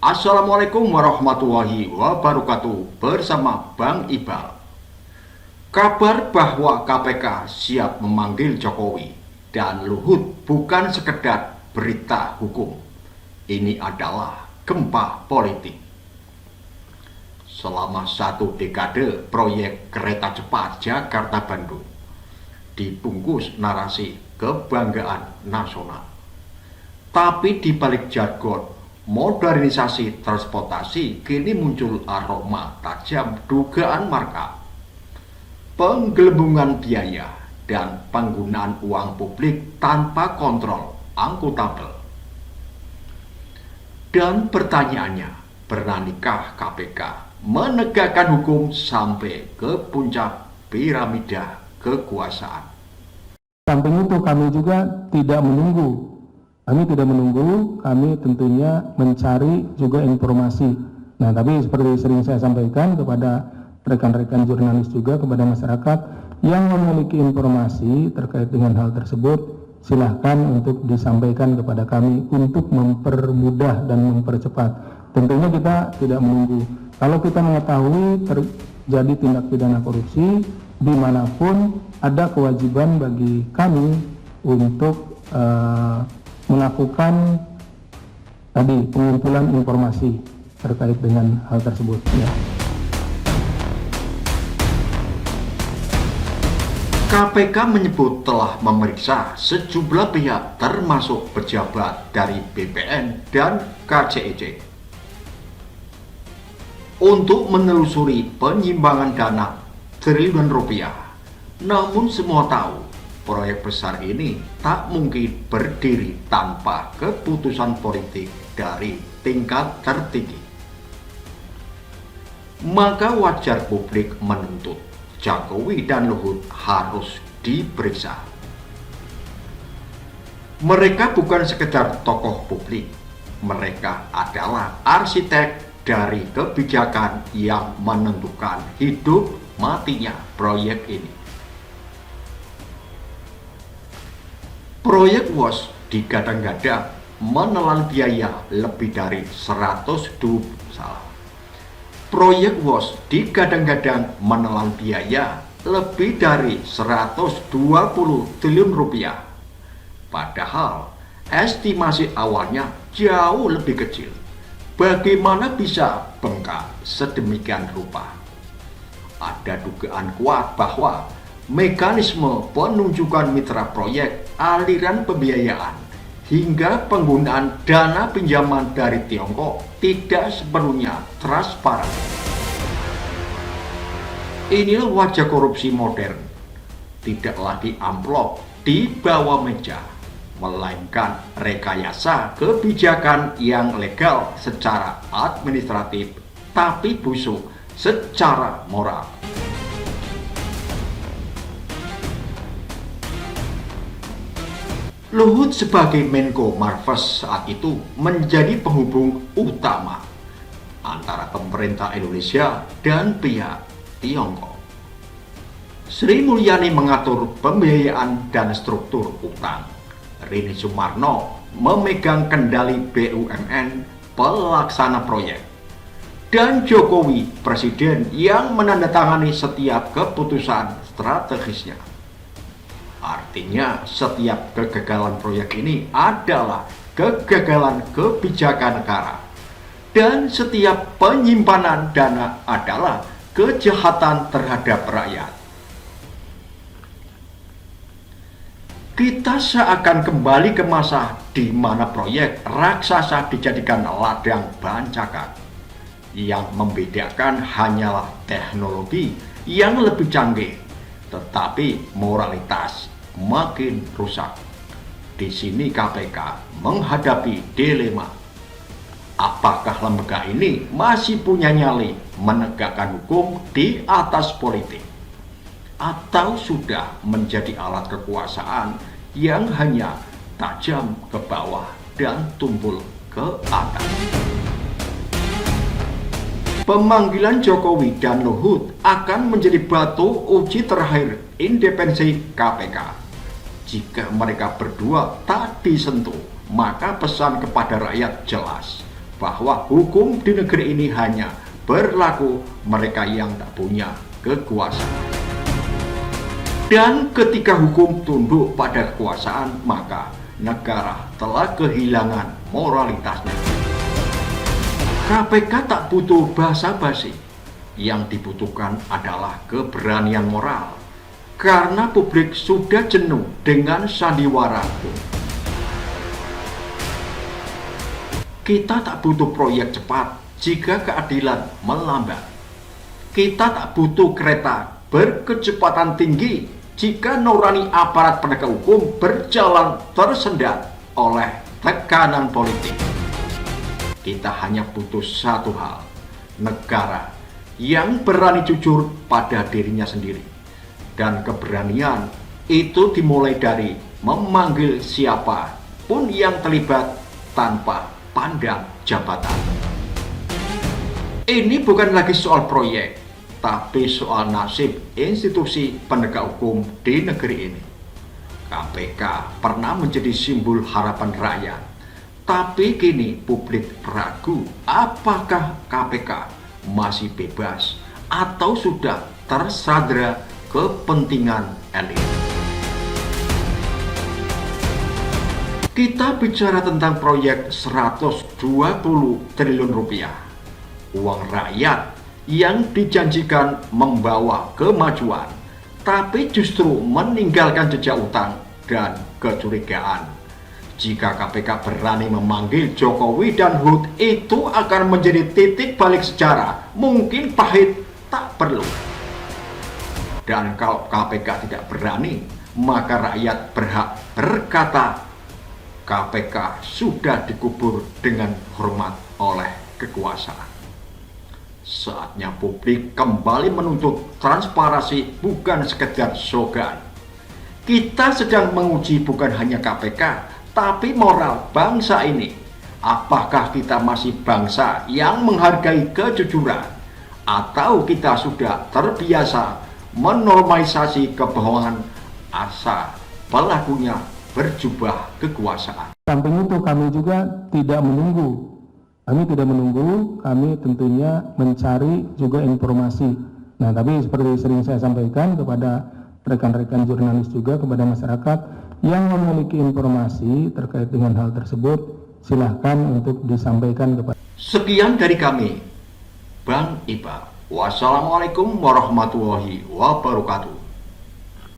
Assalamualaikum warahmatullahi wabarakatuh. Bersama Bang Ibal. Kabar bahwa KPK siap memanggil Jokowi dan Luhut bukan sekedar berita hukum. Ini adalah gempa politik. Selama 1 dekade proyek kereta cepat Jakarta-Bandung dibungkus narasi kebanggaan nasional. Tapi di balik jargon modernisasi transportasi kini muncul aroma tajam dugaan markup, penggelembungan biaya, dan penggunaan uang publik tanpa kontrol akuntabel. Dan pertanyaannya, beranikah KPK menegakkan hukum sampai ke puncak piramida kekuasaan? Samping itu kami juga tidak menunggu. Kami tentunya mencari juga informasi. Nah, tapi seperti sering saya sampaikan kepada rekan-rekan jurnalis juga, kepada masyarakat yang memiliki informasi terkait dengan hal tersebut, silahkan untuk disampaikan kepada kami untuk mempermudah dan mempercepat. Tentunya kita tidak menunggu. Kalau kita mengetahui terjadi tindak pidana korupsi, dimanapun ada kewajiban bagi kami untuk melakukan tadi pengumpulan informasi terkait dengan hal tersebut. Ya. KPK menyebut telah memeriksa sejumlah pihak termasuk pejabat dari BPN dan KCEC untuk menelusuri penyimbangan dana triliunan rupiah. Namun semua tahu proyek besar ini tak mungkin berdiri tanpa keputusan politik dari tingkat tertinggi. Maka wajar publik menuntut Jokowi dan Luhut harus diperiksa. Mereka bukan sekedar tokoh publik, mereka adalah arsitek dari kebijakan yang menentukan hidup matinya proyek ini. Proyek WOS digadang-gadang menelan biaya lebih dari 120 triliun rupiah. Padahal estimasi awalnya jauh lebih kecil. Bagaimana bisa bengkak sedemikian rupa? Ada dugaan kuat bahwa mekanisme penunjukan mitra proyek, aliran pembiayaan, hingga penggunaan dana pinjaman dari Tiongkok tidak sepenuhnya transparan. Inilah wajah korupsi modern, tidak lagi amplop di bawah meja, melainkan rekayasa kebijakan yang legal secara administratif, tapi busuk secara moral. Luhut sebagai Menko Marves saat itu menjadi penghubung utama antara pemerintah Indonesia dan pihak Tiongkok. Sri Mulyani mengatur pembiayaan dan struktur utang. Rini Sumarno memegang kendali BUMN pelaksana proyek. Dan Jokowi presiden yang menandatangani setiap keputusan strategisnya. Artinya setiap kegagalan proyek ini adalah kegagalan kebijakan negara. Dan setiap penyimpanan dana adalah kejahatan terhadap rakyat. Kita seakan kembali ke masa di mana proyek raksasa dijadikan ladang bancakan. Yang membedakan hanyalah teknologi yang lebih canggih, tetapi moralitas makin rusak. Di sini KPK menghadapi dilema. Apakah lembaga ini masih punya nyali menegakkan hukum di atas politik? Atau sudah menjadi alat kekuasaan yang hanya tajam ke bawah dan tumpul ke atas? Pemanggilan Jokowi dan Luhut akan menjadi batu uji terakhir independensi KPK. Jika mereka berdua tak disentuh, maka pesan kepada rakyat jelas. bahwa hukum di negeri ini hanya berlaku mereka yang tak punya kekuasaan. Dan ketika hukum tunduk pada kekuasaan, maka negara telah kehilangan moralitasnya. KPK tak butuh basa-basi, yang dibutuhkan adalah keberanian moral, karena publik sudah jenuh dengan sandiwara hukum. Kita tak butuh proyek cepat jika keadilan melambat. Kita tak butuh kereta berkecepatan tinggi jika nurani aparat penegak hukum berjalan tersendat oleh tekanan politik. Kita hanya butuh satu hal, negara yang berani jujur pada dirinya sendiri. Dan keberanian itu dimulai dari memanggil siapapun yang terlibat tanpa pandang jabatan. Ini bukan lagi soal proyek, tapi soal nasib institusi penegak hukum di negeri ini. KPK pernah menjadi simbol harapan rakyat, tapi kini publik ragu apakah KPK masih bebas atau sudah tersandra kepentingan elit. Kita bicara tentang proyek 120 triliun rupiah, uang rakyat yang dijanjikan membawa kemajuan, tapi justru meninggalkan jejak utang dan kecurigaan. Jika KPK berani memanggil Jokowi dan HUT, itu akan menjadi titik balik sejarah. Mungkin pahit tak perlu. Dan kalau KPK tidak berani, maka rakyat berhak berkata KPK sudah dikubur dengan hormat oleh kekuasaan. Saatnya publik kembali menuntut transparansi, bukan sekedar slogan. Kita sedang menguji bukan hanya KPK, tapi moral bangsa ini. Apakah kita masih bangsa yang menghargai kejujuran, atau kita sudah terbiasa menormalisasi kebohongan asal pelakunya berjubah kekuasaan? Samping itu kami juga tidak menunggu. Kami tentunya mencari juga informasi. Nah, tapi seperti sering saya sampaikan kepada rekan-rekan jurnalis juga, kepada masyarakat yang memiliki informasi terkait dengan hal tersebut, silahkan untuk disampaikan kepada. Sekian dari kami, Bang Iba. Wassalamualaikum warahmatullahi wabarakatuh.